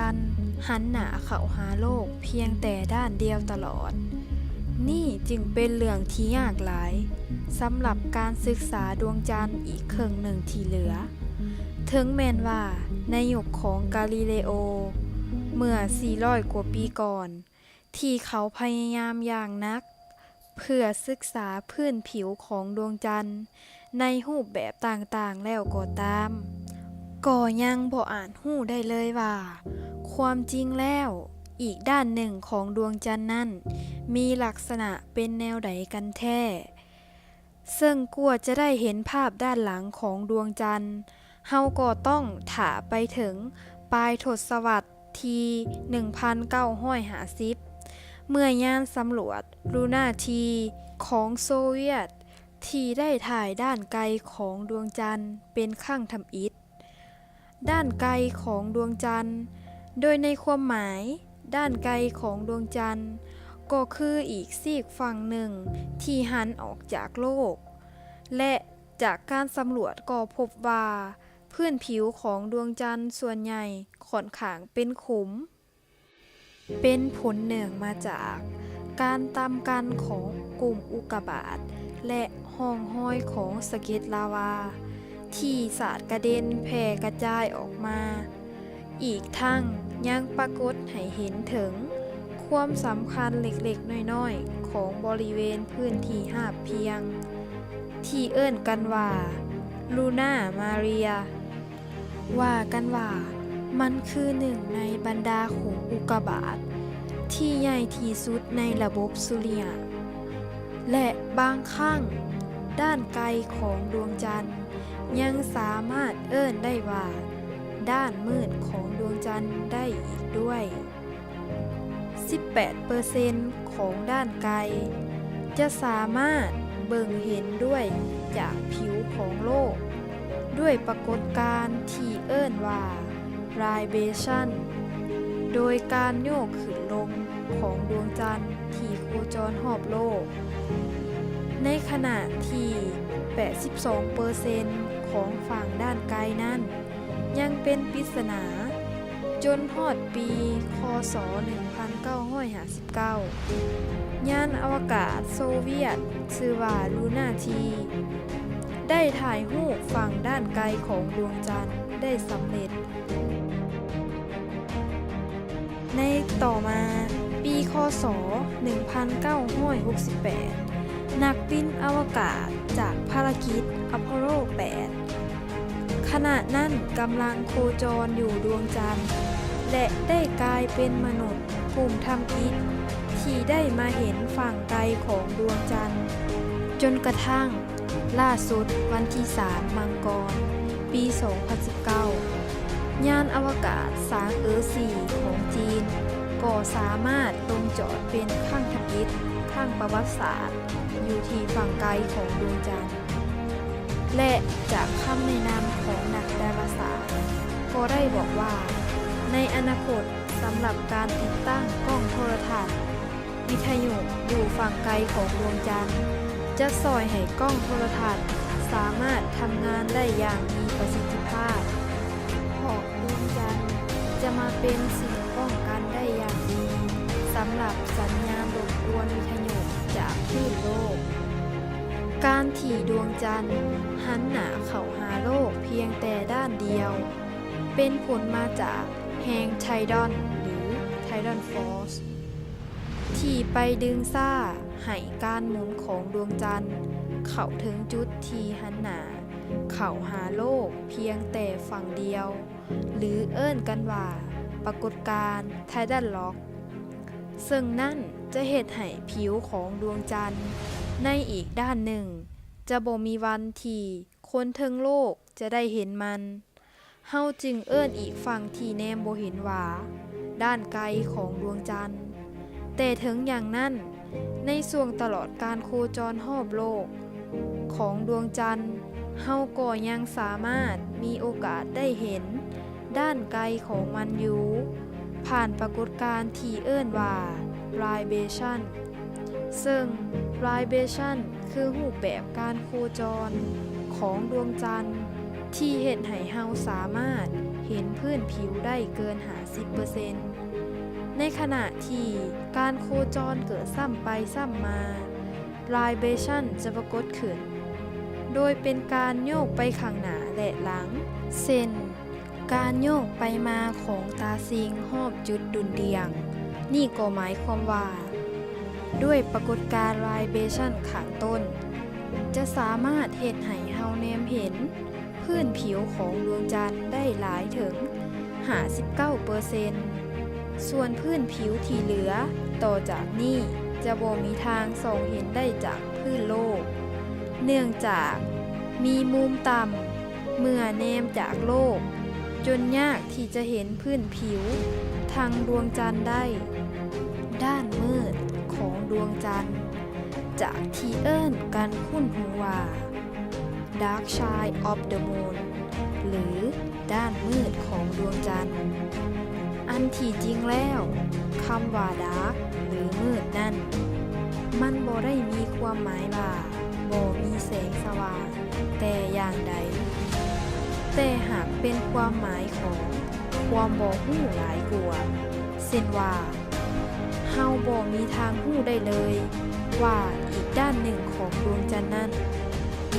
จันทร์หันหน้าเข้าหาโลกเพียงแต่ด้านเดียวตลอดนี่จึงเป็นเรื่องที่ยากหลายสำหรับการศึกษาดวงจันทร์อีกครึ่งหนึ่งที่เหลือถึงแม้นว่าในยุคของกาลิเลโอเมื่อ400 กว่าปีก่อนที่เขาพยายามอย่างนักเพื่อศึกษาพื้นผิวของดวงจันทร์ในรูปแบบต่างๆแล้วก็ตามก็ยังบ่อาจรู้ได้เลยว่าความจริงแล้วอีกด้านหนึ่งของดวงจันทร์นั้นมีลักษณะเป็นแนวใดกันแท้ซึ่งกว่าจะได้เห็นภาพด้านหลังของดวงจันทร์เฮาก็ต้องถ่าไปถึงปลายทศวรรษที่1950เมื่อยานสำรวจลูนาทีของโซเวียตที่ได้ถ่ายด้านไกลของดวงจันทร์เป็นครั้งทำอิฐด้านไกลของดวงจันทร์โดยในความหมายด้านไกลของดวงจันทร์ก็คืออีกซีกฝั่งหนึ่งที่หันออกจากโลกและจากการสำรวจก็พบว่าพื้นผิวของดวงจันทร์ส่วนใหญ่ค่อนข้างเป็นขุมเป็นผลเนื่องมาจากการตามกันของกลุ่มอุกกาบาตและห้องห้อยของสะเก็ดลาวาที่สาดกระเด็นแผ่กระจายออกมาอีกทั้งยังปรากฏให้เห็นถึงความสำคัญเล็กๆน้อยๆของบริเวณพื้นที่ราบเพียงที่เอิ้นกันว่าลูน่ามาเรียว่ากันว่ามันคือหนึ่งในบรรดาขุมอุกกาบาตที่ใหญ่ที่สุดในระบบสุริยะและบางครั้งด้านไกลของดวงจันทร์ยังสามารถเอิ้นได้ว่าด้านมืดของดวงจันทร์ได้อีกด้วย 18% ของด้านไกลจะสามารถเบิ่งเห็นด้วยจากผิวของโลกด้วยปรากฏการณ์ที่เอิ้นว่า Libration โดยการโยกขึ้นลงของดวงจันทร์ที่โคจรรอบโลกในขณะที่ 82% ของฝั่งด้านไกลนั้นยังเป็นปริศนาจนฮอดปีค.ศ. 1959ยานอวกาศโซเวียตชื่อว่าลูนาทีได้ถ่ายรูปฝั่งด้านไกลของดวงจันทร์ได้สำเร็จในต่อมาปีค.ศ. 1968นักบินอวกาศจากภารกิจอพอลโล 8ขณะนั้นกำลังโคจรอยู่ดวงจันทร์และได้กลายเป็นมนุษย์กลุ่มทำอิฐที่ได้มาเห็นฝั่งไกลของดวงจันทร์จนกระทั่งล่าสุดวันที่ 3 มังกรปี 2019ยานอวกาศสางเอ๋อ4ของจีนก็สามารถลงจอดเป็นครั้งทำอิฐครั้งประวัติศาสตร์อยู่ที่ฝั่งไกลของดวงจันทร์และจากคำแนะนำของนักดาราศาสตร์ก็ได้บอกว่าในอนาคตสำหรับการติดตั้งกล้องโทรทัศน์วิทยุอยู่ฝั่งไกลของดวงจันทร์จะช่วยให้กล้องโทรทัศน์สามารถทำงานได้อย่างมีประสิทธิภาพเพราะดวงจันทร์จะมาเป็นสิ่งป้องกันได้อย่างดีสำหรับสัญญาณรบกวนวิทยุจากคลื่นโลกการที่ดวงจันทร์หันหน้าเข้าหาโลกเพียงแต่ด้านเดียวเป็นผลมาจากแรงไทดอนหรือไทดอนฟอร์สที่ไปดึงซ่าให้การหมุนของดวงจันทร์เข้าถึงจุดที่หันหน้าเข้าหาโลกเพียงแต่ฝั่งเดียวหรือเอิ้นกันว่าปรากฏการณ์ไทดอนล็อกซึ่งนั่นจะเฮ็ดให้ผิวของดวงจันทร์ในอีกด้านหนึ่งจะบ่มีวันที่คนทั้งโลกจะได้เห็นมันเฮาจึงเอิ้นอีกฝั่งที่แนมบ่เห็นว่าด้านไกลของดวงจันทร์แต่ถึงอย่างนั้นในช่วงตลอดการโคจรรอบโลกของดวงจันทร์เฮาก็ยังสามารถมีโอกาสได้เห็นด้านไกลของมันอยู่ผ่านปรากฏการณ์ที่เอิ้นว่า Libration ซึ่ง Libration คือรูปแบบการโคจรของดวงจันทร์ที่เฮ็ดให้เฮาสามารถ เห็นพื้นผิวได้เกิน 50% ในขณะที่การโคจรเกิดซ้ำไปซ้ำมา libration จะปรากฏขึ้น โดยเป็นการโยกไปข้างหน้าและหลังเช่นการโยกไปมาของตาซิงรอบจุดดุลเดียง นี่ก็หมายความว่า ด้วยปรากฏการณ์ libration ข้างต้น จะสามารถเฮ็ดให้เฮาแนมเห็นพื้นผิวของดวงจันทร์ได้หลายถึง 59% ส่วนพื้นผิวที่เหลือต่อจากนี้จะบ่มีทางส่องเห็นได้จากพื้นโลก เนื่องจากมีมุมต่ำเมื่อแนมจากโลก จนยากที่จะเห็นพื้นผิวทางดวงจันทร์ได้ ด้านมืดของดวงจันทร์จากที่เอิ้นกันคุ้นหูว่า Dark Side of the Moon หรือด้านมืดของดวงจันทร์ อันที่จริงแล้วคำว่า Dark หรือมืดนั่นมันบ่ได้มีความหมายว่าบ่มีแสงสว่างแต่อย่างใด แต่หากเป็นความหมายของความบ่ฮู้หลายกว่าเช่นว่าเฮาบ่มีทางฮู้ได้เลยว่าอีกด้านหนึ่งของดวงจันทร์นั้น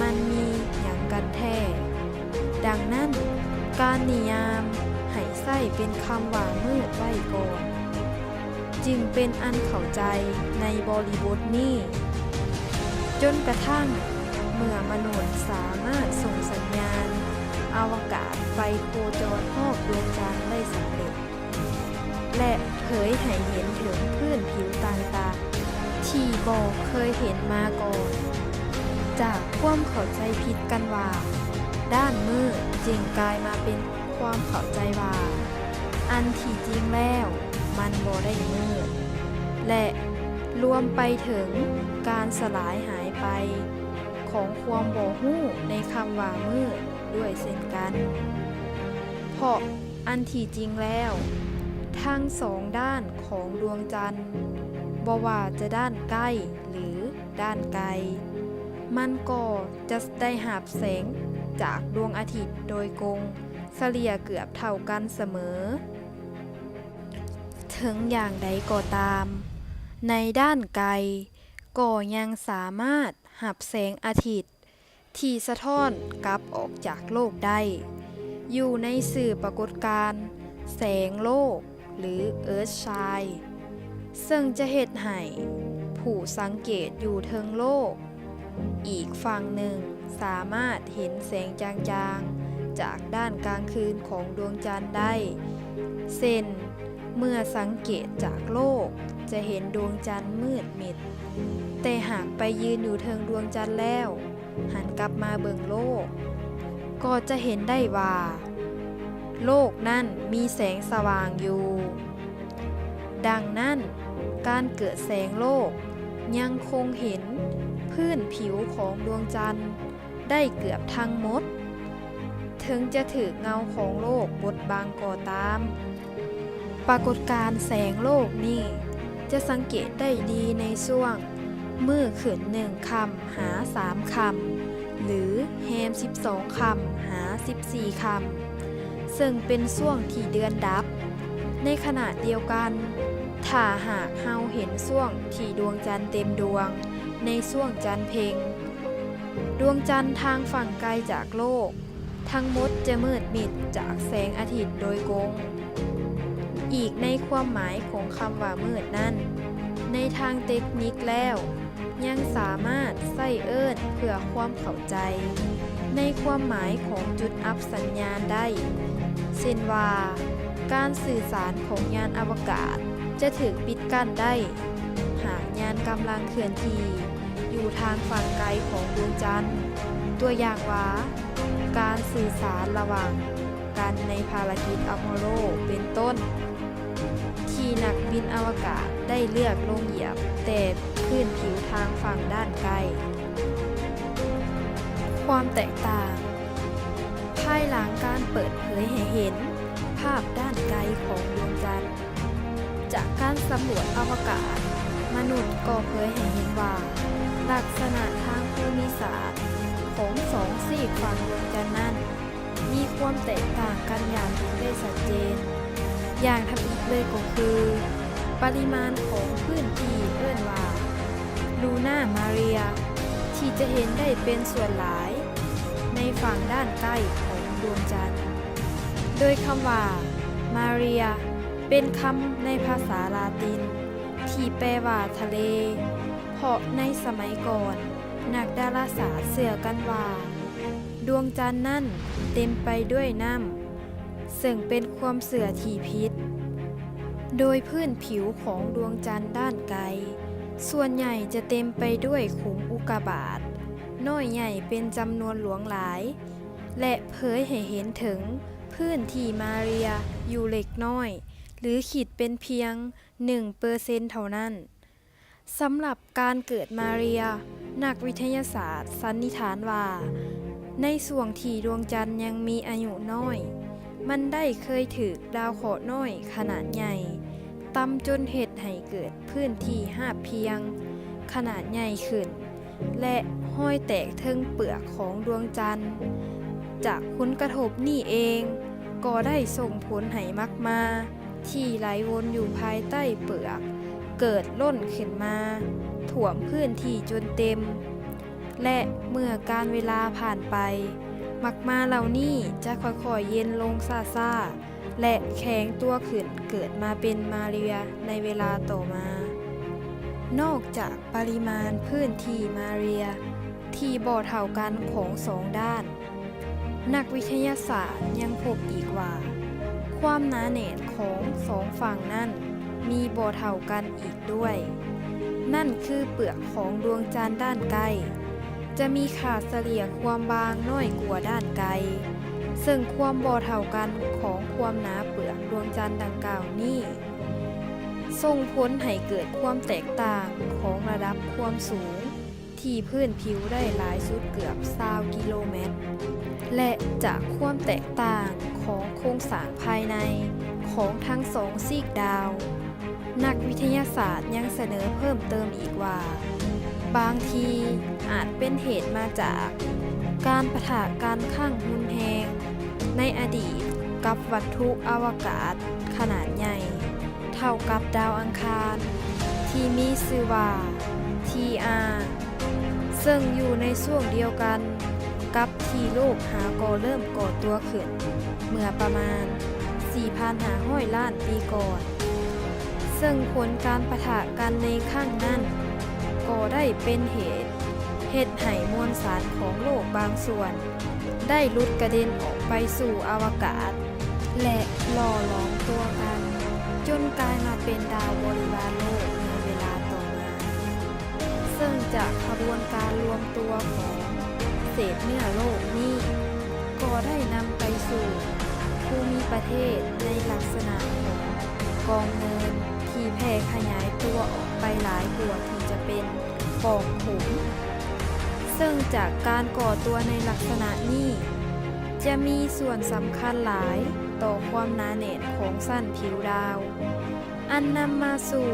มันมีหยังกันแท้ ดังนั้นการนิยามให้ใช้เป็นคำว่ามืดไว้ก่อนจึงเป็นอันเข้าใจในบริบทนี้จนกระทั่งเมื่อมนุษย์สามารถส่งสัญญาณอวกาศไปโคจรรอบดวงจันทร์ได้สำเร็จและเผยให้เห็นถึงพื้นผิวต่างๆที่บ่เคยเห็นมาก่อนจากความเข้าใจผิดกันว่าด้านมืดจึงกลายมาเป็นความเข้าใจว่าอันที่จริงแล้วมันบ่ได้มืดและรวมไปถึงการสลายหายไปของความบ่ฮู้ในคำว่ามืดด้วยเช่นกันเพราะอันที่จริงแล้วทั้งสองด้านของดวงจันทร์บ่ว่าจะด้านใกล้หรือด้านไกลมันก็จะได้รับแสงจากดวงอาทิตย์โดยกงเฉลี่ยเกือบเท่ากันเสมอถึงอย่างใดก็ตามในด้านไกลก็ยังสามารถรับแสงอาทิตย์ที่สะท้อนกลับออกจากโลกได้อยู่ในสื่อปรากฏการณ์แสงโลกหรือ Earthshine ซึ่งจะเฮ็ดให้ผู้สังเกตอยู่เทิงโลกอีกฝั่งหนึ่งสามารถเห็นแสงจางๆจากด้านกลางคืนของดวงจันทร์ได้เช่นเมื่อสังเกตจากโลกจะเห็นดวงจันทร์มืดมิดแต่หากไปยืนอยู่เทิงดวงจันทร์แล้วหันกลับมาเบิ่งโลกก็จะเห็นได้ว่าโลกนั่นมีแสงสว่างอยู่ดังนั้นการเกิดแสงโลกยังคงเห็นพื้นผิวของดวงจันทร์ได้เกือบทั้งหมดถึงจะถูกเงาของโลกบดบังก็ตามปรากฏการณ์แสงโลกนี่จะสังเกตได้ดีในช่วงมื้อขึ้น1 ค่ำหา3 ค่ำหรือแฮม12 ค่ำหา14 ค่ำซึ่งเป็นช่วงที่เดือนดับในขณะเดียวกันถ้าหากเฮาเห็นช่วงที่ดวงจันทร์เต็มดวงในช่วงจันทร์เพ็งดวงจันทร์ทางฝั่งไกลจากโลกทั้งหมดจะมืดมิดจากแสงอาทิตย์โดยกงอีกในความหมายของคำว่ามืดนั้นในทางเทคนิคแล้วยังสามารถใช้เอิ้นเพื่อความเข้าใจในความหมายของจุดอับสัญญาณได้เช่นว่าการสื่อสารของยานอวกาศจะถูกปิดกั้นได้หากยานกำลังเคลื่อนที่อยู่ทางฝั่งไกลของดวงจันทร์ตัวอย่างว่าการสื่อสารระหว่างกันในภารกิจอพอลโลเป็นต้นที่นักบินอวกาศได้เลือกลงเหยียบแต่พื้นผิวทางฝั่งด้านไกลความแตกต่างภายหลังการเปิดเผยให้เห็นภาพด้านไกลของดวงจันทร์จากการสำรวจอวกาศมนุษย์ก็เผยให้เห็นว่าลักษณะทางภูมิศาสตร์ของ2 ซีกฝั่งดวงจันทร์นั้น มีความแตกต่างกันอย่างเห็นได้ชัดเจน อย่างทำอีกเลยก็คือ ปริมาณของพื้นที่เอิ้นว่าลูน่ามาเรียที่จะเห็นได้เป็นส่วนหลายในฝั่งด้านใกล้ของดวงจันทร์ โดยคำว่ามาเรียเป็นคำในภาษาลาตินที่แปลว่าทะเล เพราะในสมัยก่อนนักดาราศาสตร์เชื่อกันว่าดวงจันทร์นั่นเต็มไปด้วยน้ำซึ่งเป็นความเชื่อที่ผิด โดยพื้นผิวของดวงจันทร์ด้านไกลส่วนใหญ่จะเต็มไปด้วยขุมอุกกาบาตน้อยใหญ่เป็นจำนวนหลวงหลาย และเผยให้เห็นถึงพื้นที่มาเรียอยู่เล็กน้อย หรือขีดเป็นเพียง 1% เท่านั้น สำหรับการเกิดมาเรียนักวิทยาศาสตร์สันนิษฐานว่าในส่วงที่ดวงจันทร์ยังมีอายุน้อยมันได้เคยถูกดาวเคราะห์น้อยขนาดใหญ่ต่ำจนเหตุให้เกิดพื้นที่หาบเพียงขนาดใหญ่ขึ้นและห้อยแตกเทิงเปลือกของดวงจันทร์จากผลกระทบนี่เองก็ได้ส่งผลให้มักมาที่ไหลวนอยู่ภายใต้เปลือกเกิดล้นขึ้นมาถ่วมพื้นที่จนเต็มและเมื่อการเวลาผ่านไปมักมาเหล่านี้จะค่อยๆเย็นลงซ่าๆและแข็งตัวขึ้นเกิดมาเป็นมาเรียในเวลาต่อมานอกจากปริมาณพื้นที่มาเรียที่บ่เท่ากันของสองด้านนักวิทยาศาสตร์ยังพบอีกว่าความหนาแน่นของสองฝั่งนั้นมีบ่เท่ากันอีกด้วยนั่นคือเปลือกของดวงจันทร์ด้านไกลจะมีค่าเฉลี่ยความบางน้อยกว่าด้านไกลซึ่งความบ่เท่ากันของความหนาเปลือกดวงจันทร์ดังกล่าวนี้ส่งผลให้เกิดความแตกต่างของระดับความสูงที่พื้นผิวได้หลายสุดเกือบ20กิโลเมตรและจากความแตกต่างของโครงสร้างภายในของทั้งสองซีกดาวนักวิทยาศาสตร์ยังเสนอเพิ่มเติมอีกว่าบางทีอาจเป็นเหตุมาจากการปะทะการข้างรุนแรงในอดีตกับวัตถุอวกาศขนาดใหญ่เท่ากับดาวอังคารที่มีชื่อว่า TR ซึ่งอยู่ในช่วงเดียวกันกับที่โลกเริ่มก่อตัวขึ้นเมื่อประมาณ 4,500 ล้านปีก่อนซึ่งผลการปะทะกันในครั้งนั้นก็ได้เป็นเหตุให้มวลสารของโลกบางส่วนได้หลุดกระเด็นออกไปสู่อวกาศและหล่อหลอมตัวกันจนกลายมาเป็นดาวบริวารโลกในเวลาต่อมาซึ่งจากขบวนการรวมตัวของเศษเนื้อโลกนี้ก็ได้นำไปสู่ภูมิประเทศในลักษณะของกองเนินที่แผ่ขยายตัวออกไปหลายกว่าที่จะเป็นปล่องขุมซึ่งจากการก่อตัวในลักษณะนี้จะมีส่วนสำคัญหลายต่อความหนาแน่นของชั้นผิวดาวอันนำมาสู่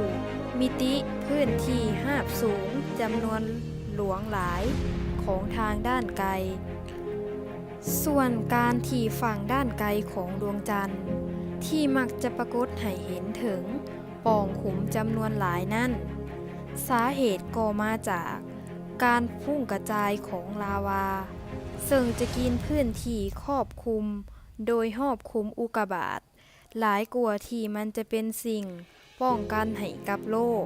มิติพื้นที่หาบสูงจำนวนหลวงหลายของทางด้านไกลส่วนการที่ฝั่งด้านไกลของดวงจันทร์ที่มักจะปรากฏให้เห็นถึงปล่องขุมจำนวนหลายนั้นสาเหตุก็มาจากการพุ่งกระจายของลาวาซึ่งจะกินพื้นที่ครอบคลุมโดยรอบคุมอุกกาบาตหลายกว่าที่มันจะเป็นสิ่งป้องกันให้กับโลก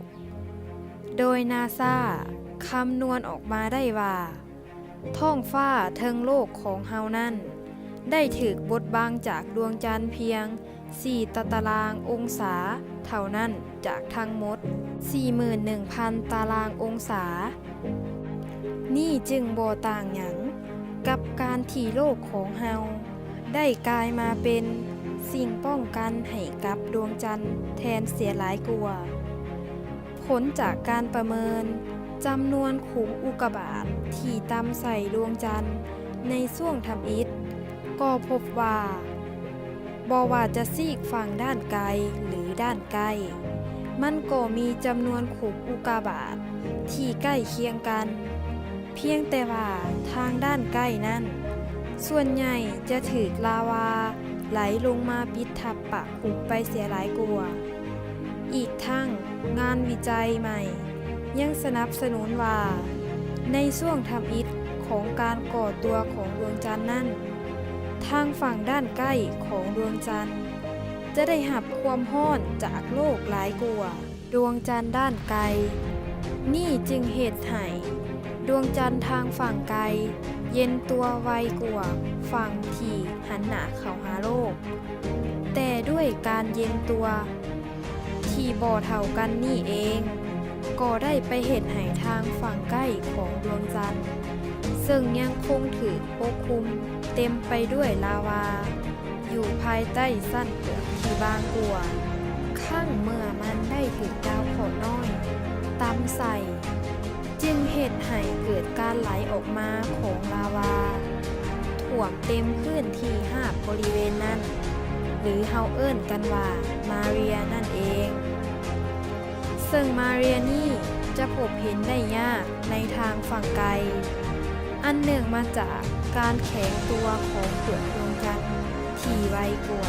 โดยนาซาคำนวณออกมาได้ว่าท้องฟ้าเทิงโลกของเฮานั้นได้ถูกบดบังจากดวงจันทร์เพียง4 ตารางองศาเท่านั้นจากทั้งหมด 41,000 ตารางองศานี่จึงบ่ต่างหยังกับการที่โลกของเฮาได้กลายมาเป็นสิ่งป้องกันให้กับดวงจันทร์แทนเสียหลายกว่าผลจากการประเมินจำนวนขุมอุกกาบาตที่ต่ำใส่ดวงจันทร์ในช่วงทำอิฐก็พบว่าบ่ว่าจะซีกฝั่งด้านไกลหรือด้านใกล้มันก็มีจำนวนขุมอุกกาบาตที่ใกล้เคียงกันเพียงแต่ว่าทางด้านใกล้นั้น ส่วนใหญ่จะถูกลาวาไหลลงมาปิดทับปะคุมไปเสียหลายกว่าอีกทั้งงานวิจัยใหม่ยังสนับสนุนว่าในช่วงทำอิฐของการก่อตัวของดวงจันทร์นั้นทางฝั่งด้านใกล้ของดวงจันทร์จะได้รับความร้อนจากโลกหลายกว่าดวงจันทร์ด้านไกลนี่จึงเหตุให้ดวงจันทร์ทางฝั่งไกลเย็นตัวไวกว่าฝั่งที่หันหน้าเข้าหาโลกแต่ด้วยการเย็นตัวที่บ่เท่ากันนี่เองก็ได้ไปเหตุให้ทางฝั่งใกล้ของดวงจันทร์ซึ่งยังคงถือปกคลุมเต็มไปด้วยลาวาอยู่ภายใต้สั้นเปลือกที่บางกว่าข้างเมื่อมันได้ถึงดาวเคราะห์น้อยตำใส่จึงเหตุให้เกิดการไหลออกมาของลาวาท่วมเต็มพื้นที่ห้าบริเวณนั้นหรือเฮาเอิ้นกันว่ามาเรียนั่นเองซึ่งมาเรียนี่จะพบเห็นได้ยากในทางฝั่งไกลอันเนื่องมาจากการแข็งตัวของเปลือกดวงจันทร์ที่ไวกว่า